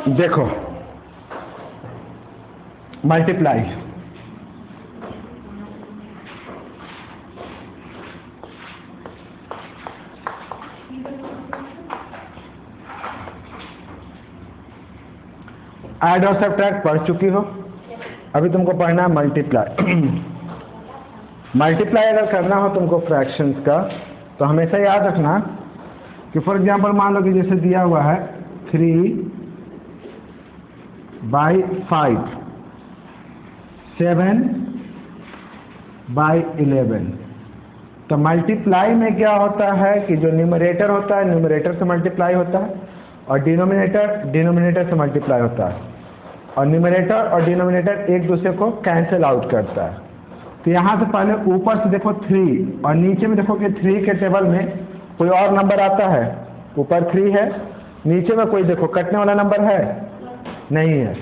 देखो multiply, add और subtract पढ़ चुकी हो, अभी तुमको पढ़ना है मल्टीप्लाई। मल्टीप्लाई अगर करना हो तुमको फ्रैक्शंस का तो हमेशा याद रखना कि फॉर एग्जांपल मान लो कि जैसे दिया हुआ है 3/5, 7/11। तो मल्टीप्लाई में क्या होता है कि जो न्यूमरेटर होता है न्यूमरेटर से मल्टीप्लाई होता है और डिनोमिनेटर से मल्टीप्लाई होता है, और न्यूमरेटर और डिनोमिनेटर एक दूसरे को कैंसिल आउट करता है। तो यहाँ से पहले ऊपर से देखो 3 और नीचे में देखो कि 3 के टेबल में कोई और नंबर आता है, ऊपर 3 है, नीचे में कोई देखो कटने वाला नंबर है नहीं है,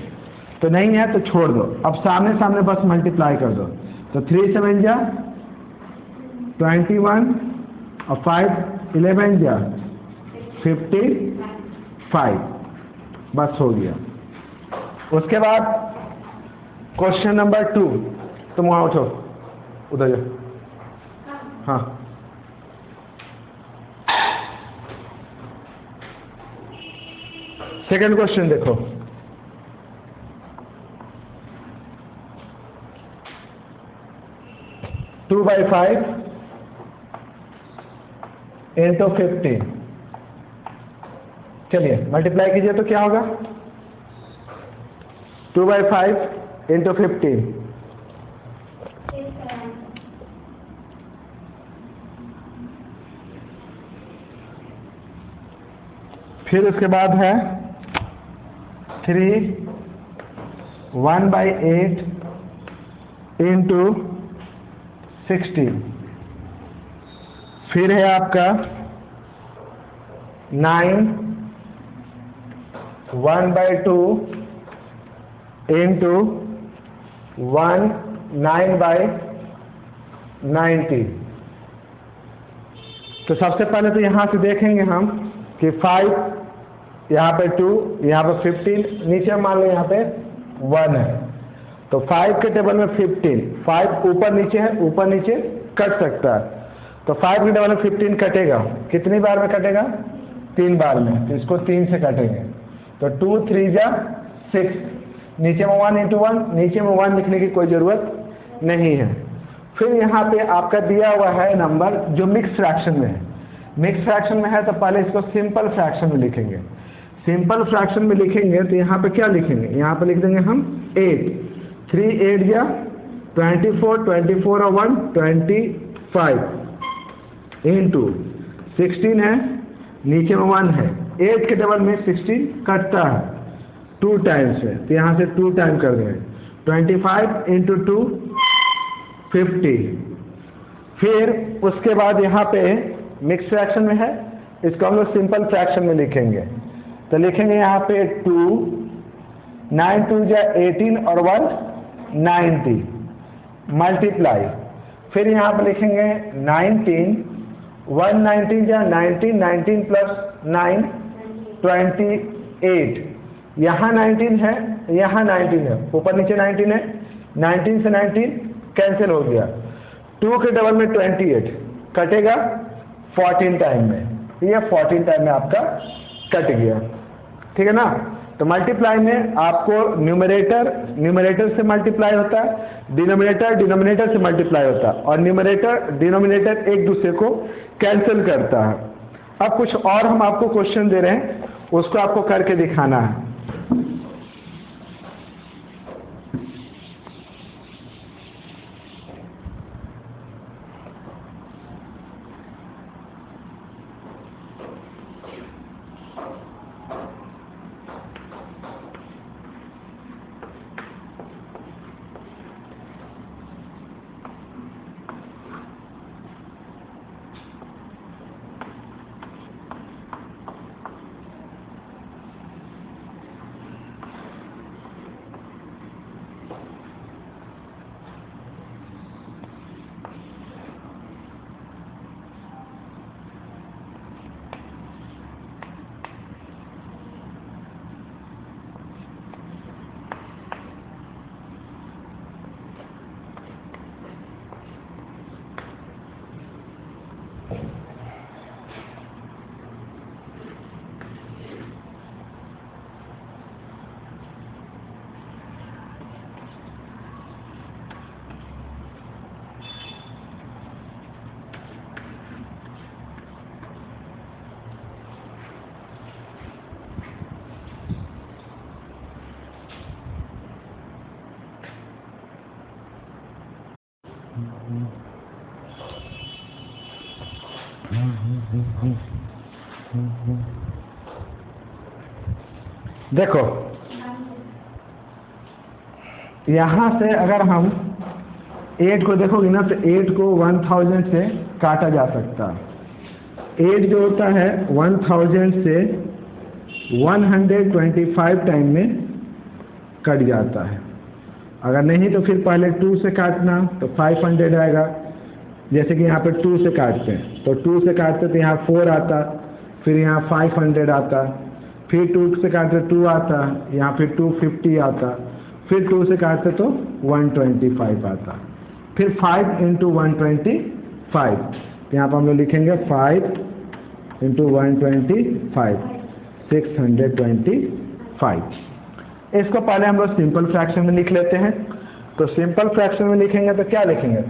तो नहीं है तो छोड़ दो। अब सामने सामने बस मल्टीप्लाई कर दो, तो 3 7 जा 21 और 5 11 जा 55, बस हो गया। उसके बाद क्वेश्चन नंबर 2, तुम वहाँ उठो, उधर जाओ। हाँ, सेकंड क्वेश्चन देखो, टू बाई 5 इंटू 15। चलिए मल्टीप्लाई कीजिए तो क्या होगा, 2/5 इंटू 15, फिर उसके बाद है 3 1/8 इंटू 16, फिर है आपका 9 1/2 इंटू 1 9/90। तो सबसे पहले तो यहाँ से देखेंगे हम कि 5, यहाँ पे 2, यहाँ पे 15, नीचे मान लो यहाँ पे 1 है, तो 5 के टेबल में 15, 5 ऊपर नीचे है, ऊपर नीचे कट सकता है, तो 5 के टेबल में 15 कटेगा, कितनी बार में कटेगा, 3 बार में, तो इसको 3 से काटेंगे, तो 2 3 जा 6, नीचे में 1 इंटू 1, नीचे में 1 लिखने की कोई ज़रूरत नहीं है। फिर यहाँ पे आपका दिया हुआ है नंबर जो मिक्स फ्रैक्शन में है, मिक्स फ्रैक्शन में है तो पहले इसको सिंपल फ्रैक्शन में लिखेंगे। सिंपल फ्रैक्शन में लिखेंगे तो यहाँ पे क्या लिखेंगे, यहाँ पे लिख देंगे हम 8, 3 8 या 24, 24 और 1 25 इंटू 16 है, नीचे में 1 है, 8 के टेबल में 16 कटता है 2 टाइम्स है, तो यहाँ से 2 टाइम कर देंगे, 25 इंटू 2 50। फिर उसके बाद यहाँ पे मिक्स फ्रैक्शन में है, इसको हम लोग सिंपल फ्रैक्शन में लिखेंगे, तो लिखेंगे यहाँ पे 2 9 2 जा 18 और 1 90 मल्टीप्लाई, फिर यहाँ पे लिखेंगे 19 119 जा 19 19 प्लस 9 28, यहाँ 19 है, यहाँ 19 है, ऊपर नीचे 19 है, 19 से 19 कैंसिल हो गया, 2 के डबल में 28 कटेगा 14 टाइम में, ये 14 टाइम में आपका कट गया, ठीक है ना। तो मल्टीप्लाई में आपको न्यूमरेटर से मल्टीप्लाई होता है, डिनोमिनेटर से मल्टीप्लाई होता है, और डिनोमिनेटर एक दूसरे को कैंसिल करता है। अब कुछ और हम आपको क्वेश्चन दे रहे हैं, उसको आपको करके दिखाना है। देखो यहां से अगर हम 8 को देखोगे ना तो 8 को 1000 से काटा जा सकता है। 8 जो होता है 1000 से 125 टाइम में कट जाता है। अगर नहीं तो फिर पहले 2 से काटना तो 500 आएगा। जैसे कि यहाँ पे 2 से काटते हैं तो 2 से काटते तो यहाँ 4 आता, फिर यहाँ 500 आता, फिर 2 से काटते 2 आता, यहाँ फिर 250 आता, फिर 2 से काटते तो 125 आता, फिर 5 इंटू 125। यहाँ पर हम लोग लिखेंगे 5 इंटू 125 625। इसको पहले हम लोग सिंपल फ्रैक्शन में लिख लेते हैं। तो सिंपल फ्रैक्शन में लिखेंगे तो क्या लिखेंगे,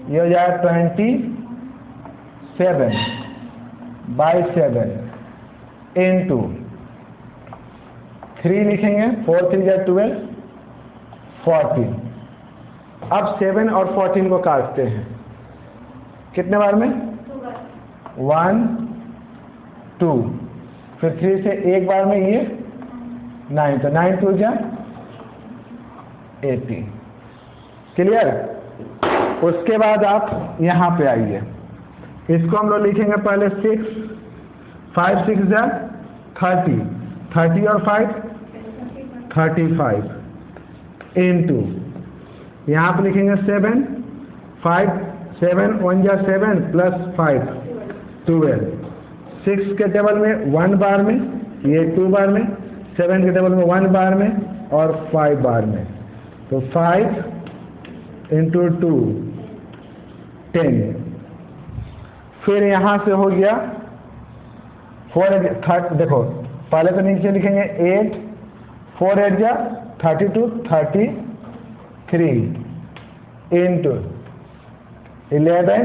ये हो जाएगा 27/7 इंटू 3 लिखेंगे, 4 3 या 12 14। अब 7 और 14 को काटते हैं कितने बार में, 1 2, फिर 3 से एक बार में ये 9, तो 9 2 जा 18। क्लियर। उसके बाद आप यहाँ पे आइए, इसको हम लोग लिखेंगे पहले 6, 5 6 जा 30, 30 और 5 35 इंटू यहाँ पे लिखेंगे 7, 5 7 1 जा 7 प्लस 5 12। 6 के टेबल में 1 बार में, ये 2 बार में, 7 के टेबल में 1 बार में और 5 बार में, तो 5 इंटू 2 10। फिर यहाँ से हो गया 4 देखो पहले तो नीचे लिखेंगे 8, 4 8 जा 32 33 इंटू 11,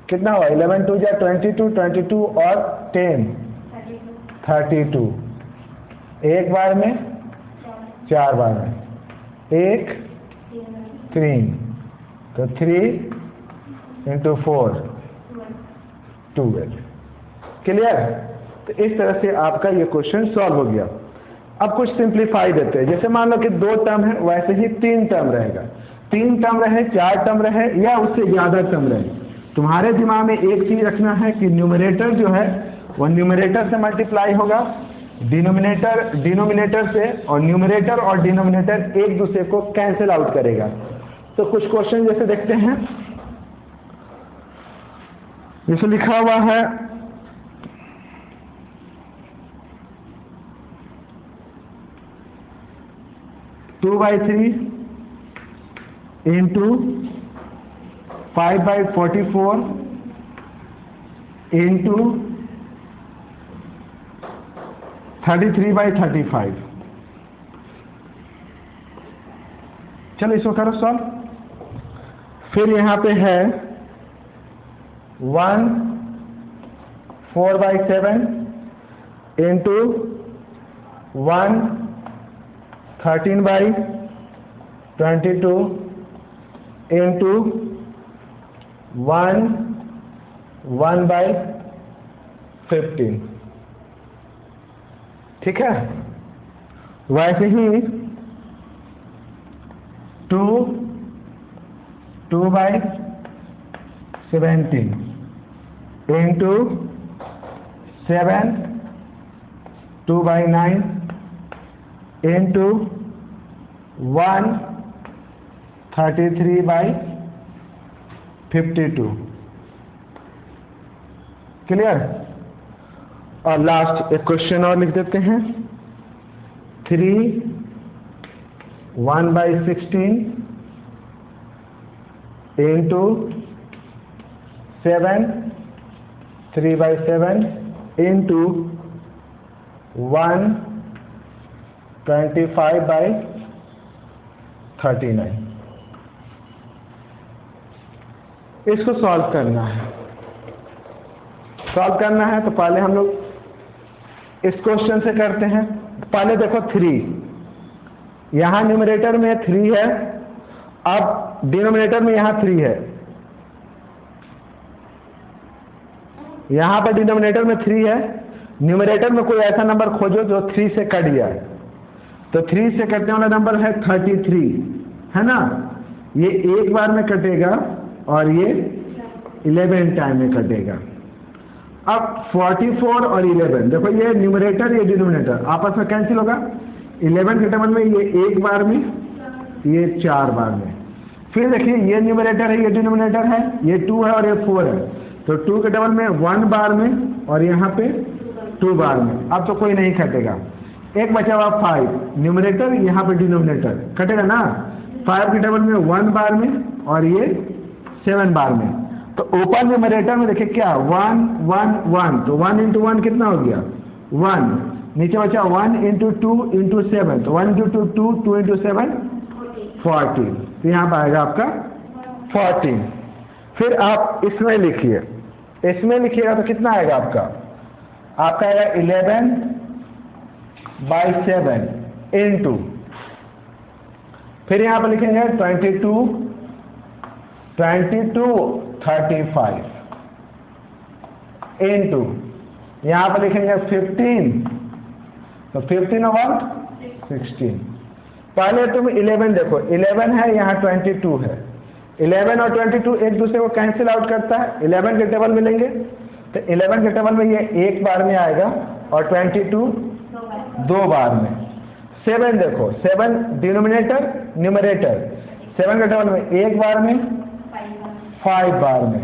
कितना हुआ 11 2 जा 22 22 और 10 32। एक बार में 4 बार में, 1 3, तो 3 इंटू 4 12। क्लियर। तो इस तरह से आपका ये क्वेश्चन सॉल्व हो गया। अब कुछ सिंप्लीफाई देते हैं। जैसे मान लो कि 2 टर्म है, वैसे ही 3 टर्म रहेगा। 3 टर्म रहे, 4 टर्म रहे या उससे ज़्यादा टर्म रहे, तुम्हारे दिमाग में एक चीज़ रखना है कि न्यूमरेटर जो है वह न्यूमरेटर से मल्टीप्लाई होगा, डिनोमिनेटर से, और न्यूमरेटर और डिनोमिनेटर एक दूसरे को कैंसिल आउट करेगा। तो कुछ क्वेश्चन जैसे देखते हैं, जैसे लिखा हुआ है 2/3 इंटू 5/44 इंटू 33/35। चलो इसको करो सॉल्व। फिर यहाँ पे है 1 4/7 इंटू 1 13/22 इंटू 1 1/15। ठीक है। वैसे ही 2 2/17 इंटू 7 2/9 इंटू 1 33/52। क्लियर। और लास्ट एक क्वेश्चन और लिख देते हैं 3 1/16 इंटू 7 3/7 इंटू 1 25/39। इसको सॉल्व करना है। सॉल्व करना है तो पहले हम लोग इस क्वेश्चन से करते हैं। पहले देखो 3, यहाँ न्यूमरेटर में 3 है, अब डिनोमिनेटर में यहाँ 3 है। यहाँ पर डिनोमिनेटर में 3 है, न्यूमरेटर में कोई ऐसा नंबर खोजो जो 3 से कट जाए। तो 3 से कटने वाला नंबर है 33, है ना, ये एक बार में कटेगा और ये 11 टाइम में कटेगा। अब 44 और 11 देखो, ये न्यूमरेटर ये डिनोमिनेटर आपस में कैंसिल होगा। 11 के टेबल में ये एक बार में, ये 4 बार में। फिर देखिए ये न्यूमरेटर है, ये डिनोमिनेटर है, ये 2 है और ये 4 है, तो 2 के टेबल में 1 बार में और यहाँ पे 2 बार में। अब तो कोई नहीं कटेगा। एक बचा हुआ 5, न्यूमरेटर यहाँ पे डिनोमिनेटर कटेगा ना। 5 के टेबल में 1 बार में और ये 7 बार में। तो ओपन न्यूमरेटर में देखिए क्या 1 1 1, तो 1 इंटू 1 कितना हो गया 1। नीचे बचा 1 इंटू 2 इंटू 7, तो 1 इंटू 2 2 इंटू 7 14। तो यहाँ पर आएगा आपका 14। फिर आप इसमें लिखिए, इसमें लिखिएगा तो कितना आएगा आपका आएगा 11/7 इंटू, फिर यहाँ पर लिखेंगे 22 35 इंटू, यहाँ पर लिखेंगे 15, तो 15 और 16। पहले तुम 11 देखो, 11 है, यहाँ 22 है। 11 और 22 एक दूसरे को कैंसिल आउट करता है। 11 के टेबल में लेंगे तो 11 के टेबल में ये एक बार में आएगा और 22 2 बार में। 7 देखो, 7 डिनोमिनेटर न्यूमरेटर, 7 के टेबल में एक बार में 5 बार में।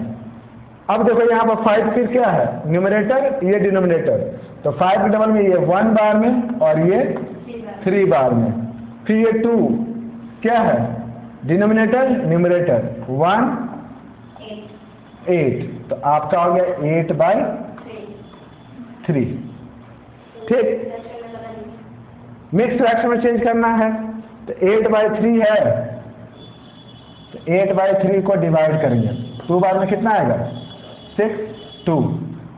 अब देखो यहाँ पर 5 फिर क्या है न्यूमरेटर, ये डिनोमिनेटर, तो 5 के टेबल में ये 1 बार में और ये 3 बार में। फिर ये 2 क्या है डिनोमिनेटर न्यूमरेटर 1 8, तो आपका हो गया 8/3। ठीक, मिक्स फ्रैक्शन में चेंज करना है तो 8/3 है, तो 8/3 को डिवाइड करेंगे 2 बार में कितना आएगा 6 2,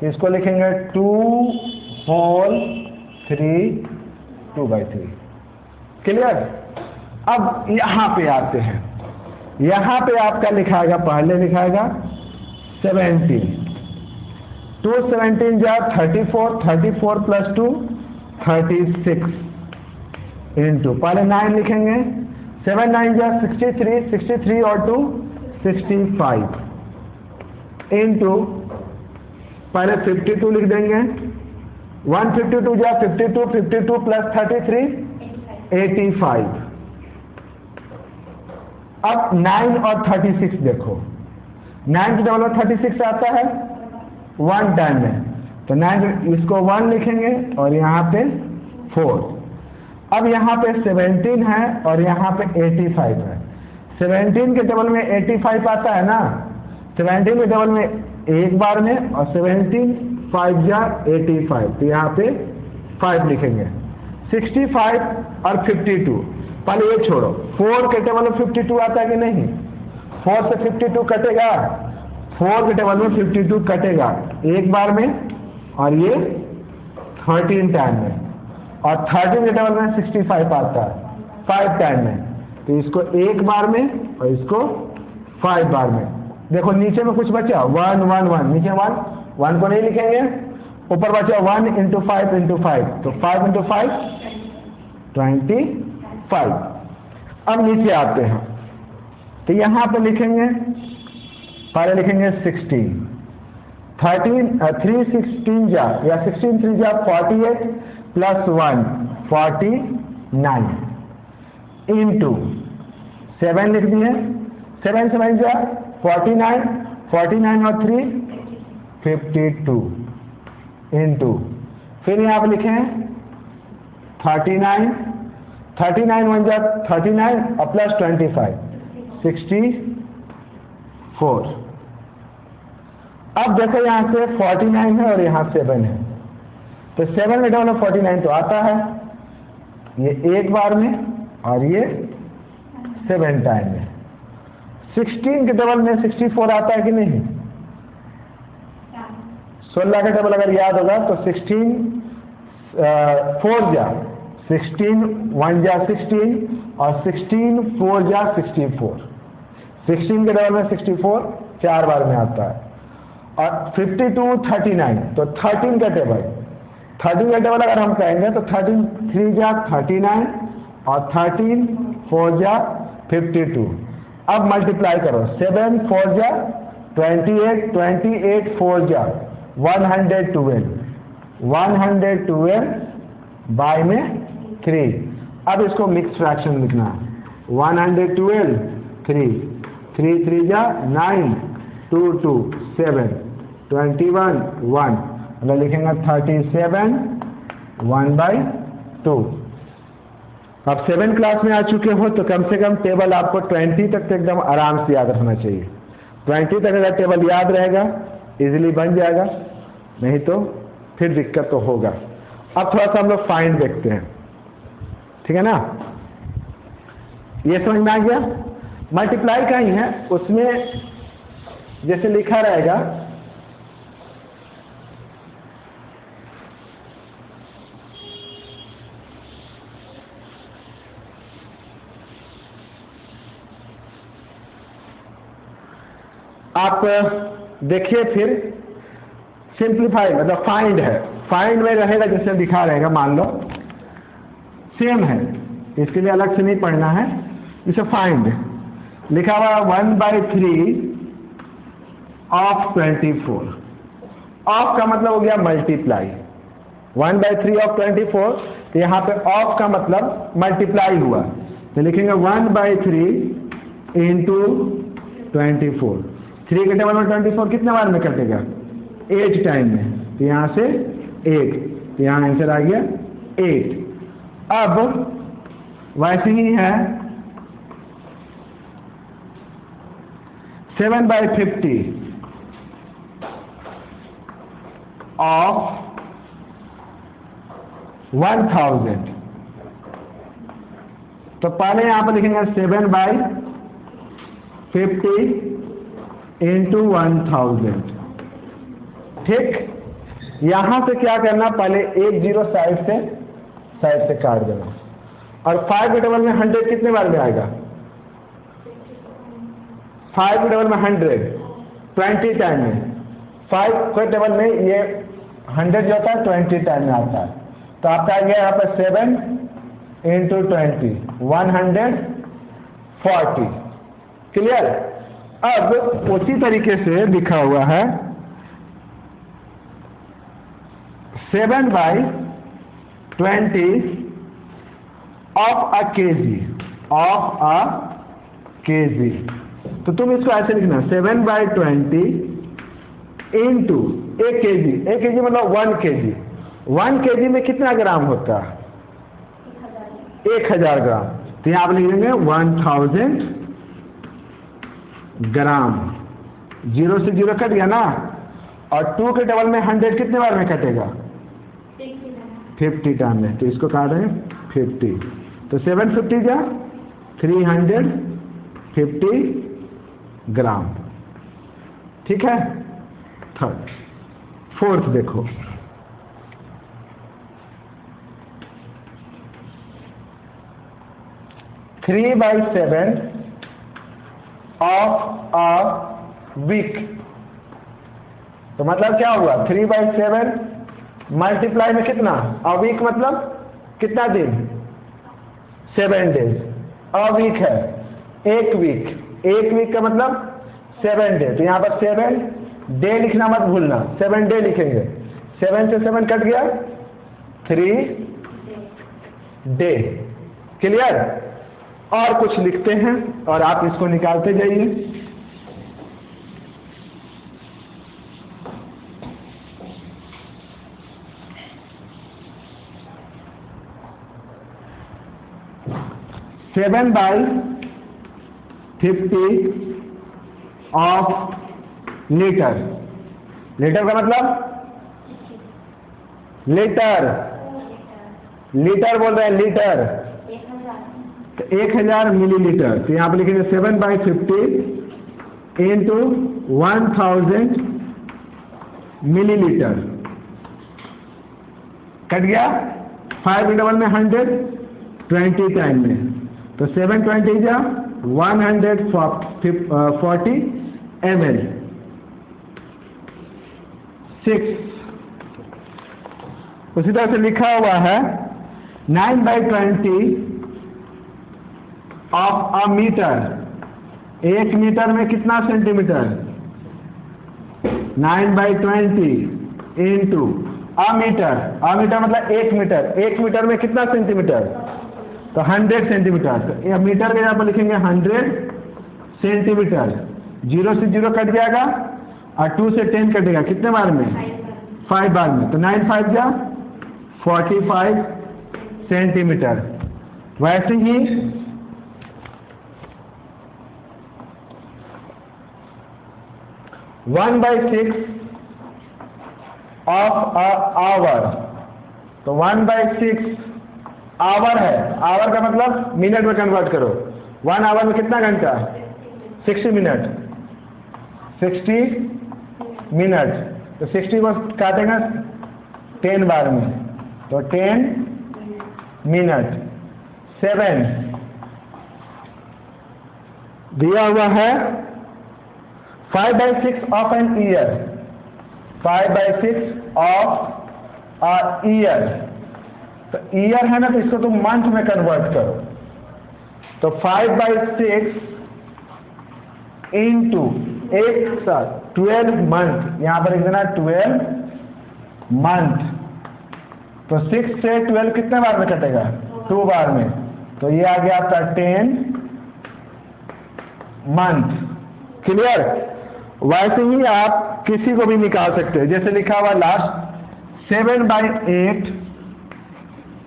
तो इसको लिखेंगे 2 होल 3 2/3। क्लियर। अब यहाँ पे आते हैं, यहाँ पे आपका लिखाएगा, पहले लिखाएगा 17, 2 17 जा 34, 34 प्लस 2 36 इंटू, पहले 9 लिखेंगे, 7 9 जा 63, 63 और 2 65 इंटू, पहले 52 लिख देंगे, 152 जा 52, 52 प्लस 33 85। अब 9 और 36 देखो, 9 के टेबल में 36 आता है 1 टाइम में, तो 9 इसको 1 लिखेंगे और यहाँ पे 4। अब यहाँ पे 17 है और यहाँ पे 85 है। 17 के टेबल में 85 आता है ना, 17 के टेबल में एक बार में और 17 5 जा 85, तो यहाँ पे 5 लिखेंगे। 65 और 52, पहले ये छोड़ो, 4 के टेबल में 52 आता है कि नहीं, 4 से 52 कटेगा, 4 के टेबल में 52 कटेगा एक बार में और ये 13 टाइम में, और 13 के टेबल में 65 आता है 5 टाइम में, तो इसको एक बार में और इसको 5 बार में। देखो नीचे में कुछ बचा 1 1 1, नीचे 1 को नहीं लिखेंगे, ऊपर बचा 1 इंटू 5 इंटू 5, तो 5 इंटू 5 25। अब नीचे आते हैं तो यहाँ पे लिखेंगे, पहले लिखेंगे 16, 3 16 जा या 16 3 जा 48 प्लस 1 49 इंटू 7 लिख दिए, 7 7 जा 49, 49 और 3 52 इंटू, फिर यहाँ पे लिखें 39, 39 1 जा 39 और प्लस 25 64। अब देखो यहाँ से 49 है और यहाँ 7 है, तो 7 में डालो 49 तो आता है, ये एक बार में और ये 7 टाइम में। 16 के डबल में 64 आता है कि नहीं, 16 का डबल अगर याद होगा तो 16 4 जा 16 1 जा 16 और 16 4 जा 64, 16 के डबल में 64 4 बार में आता है। और 52 39, तो 13 का टेबल, 13 का टेबल अगर हम कहेंगे तो 13 3 जा 39 और 13 4 जा 52। अब मल्टीप्लाई करो, 7 4 जा 28, 28 4 जा 112, 112 बाय में 3। अब इसको मिक्स फ्रैक्शन लिखना है, 112 3 3 3 जा 9 2 2 7 21 1, मतलब लिखेंगे 37 1/2। अब 7 क्लास में आ चुके हो तो कम से कम टेबल आपको 20 तक तो एकदम आराम से याद रखना चाहिए। 20 तक अगर टेबल याद रहेगा इजीली बन जाएगा, नहीं तो फिर दिक्कत तो होगा। अब थोड़ा सा हम लोग फाइंड देखते हैं, ठीक है ना। ये समझ में आ गया, मल्टीप्लाई का ही है, उसमें जैसे लिखा रहेगा आप देखिए, फिर सिंप्लीफाई मतलब फाइंड है, फाइंड में रहेगा जैसे दिखा रहेगा, मान लो सेम है, इसके लिए अलग से नहीं पढ़ना है। इसे फाइंड लिखा हुआ 1/3 ऑफ 24, ऑफ का मतलब हो गया मल्टीप्लाई, 1/3 ऑफ 24, तो यहाँ पे ऑफ का मतलब मल्टीप्लाई हुआ, तो लिखेंगे 1/3 इंटू 24। 3 के टेबल में 24 कितने बार में कटेगा? 8 टाइम में, तो यहाँ से 8, तो यहाँ आंसर आ गया 8। अब वैसे ही है 7/50 ऑफ 1000, तो पहले यहाँ पर लिखेंगे 7/50 इंटू 1000, ठीक। यहां से क्या करना, पहले एक जीरो साइड से काट देना, और 5 के टेबल में 100 कितने बार में आएगा? 5 के टेबल में 100 20 टाइम में, 5 के टेबल में ये 100 जो होता है 20 टाइम में आता है, तो आपका आ गया यहाँ पर 7 इंटू 20 140, क्लियर। अब उसी तरीके से लिखा हुआ है 7/20 of a KG, of a KG, तो तुम इसको ऐसे लिखना 7/20 इंटू 1 केजी, 1 केजी मतलब 1 केजी, 1 केजी में कितना ग्राम होता है? 1000 ग्राम, तो यहाँ आप लिखेंगे 1000 ग्राम, 0 से 0 कट गया ना, और 2 के टेबल में 100 कितने बार में कटेगा? 50 टाइम में, तो इसको काट रहे हैं 50, तो 750 जा 350 ग्राम, ठीक है। थर्ड, फोर्थ देखो, three by 7 of a week, तो मतलब क्या हुआ? 3/7 मल्टीप्लाई में कितना? अ वीक मतलब कितना दिन? 7 डेज, अ वीक है 1 वीक, 1 वीक का मतलब 7 डे, तो यहाँ पर 7 डे लिखना मत भूलना, 7 डे लिखेंगे, 7 से 7 कट गया 3 डे, क्लियर। और कुछ लिखते हैं और आप इसको निकालते जाइए। Seven by 50 of litre, litre का मतलब लीटर, लीटर बोल रहे हैं, लीटर, तो 1000 मिलीलीटर, तो यहाँ पर लिखेंगे 7/50 इंटू 1000 मिलीलीटर, कट गया 5 के डबल में 100 20 टाइम में, तो 720 जा 140 ml, 6। उसी तरह से लिखा हुआ है 9/20 ऑफ अ मीटर। 1 मीटर में कितना centimetre? 9/20 into a metre. A metre मतलब 1 मीटर। 1 मीटर में कितना सेंटीमीटर? तो 100 सेंटीमीटर। तो ये मीटर के यहाँ पर लिखेंगे 100 सेंटीमीटर। 0 से 0 कट जाएगा और 2 से 10 कटेगा। कितने बार में? 5 बार में। तो 9 5 जा 45 सेंटीमीटर। वैसे ही 1/6 ऑफ अ आवर। तो 1/6 आवर है। आवर का मतलब मिनट में कन्वर्ट करो। 1 आवर में कितना घंटा? 60 मिनट। 60 मिनट। तो 60 को काटेंगे 10 बार में। तो 10 मिनट। 7 दिया हुआ है 5/6 of an year. 5/6 of a year. तो ईयर है ना, तो इसको तुम मंथ में कन्वर्ट करो। तो 5/6 इंटू एक साथ 12 मंथ। यहां पर इतना 12 मंथ। तो 6 से 12 कितने बार में कटेगा? 2 बार में। तो ये आ गया आपका 10 मंथ। क्लियर? वैसे ही आप किसी को भी निकाल सकते हैं। जैसे लिखा हुआ लास्ट 7/8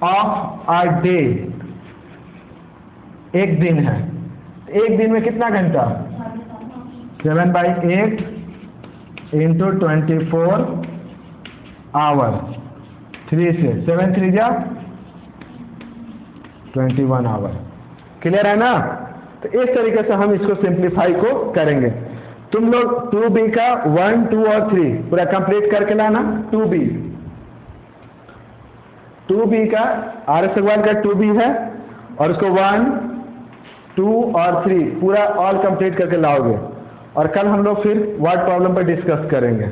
ऑफ अ डे। एक दिन है। एक दिन में कितना घंटा? 7/8 इंटू 24 आवर। 3 से 7 3 जा 21 आवर। क्लियर है ना? तो इस तरीके से हम इसको सिंप्लीफाई को करेंगे। तुम लोग 2b का 1 2 और 3 पूरा कंप्लीट करके लाना। 2b का RS अग्रवाल का 2b है और उसको 1 2 और 3 पूरा ऑल कंप्लीट करके लाओगे। और कल हम लोग फिर वर्ड प्रॉब्लम पर डिस्कस करेंगे।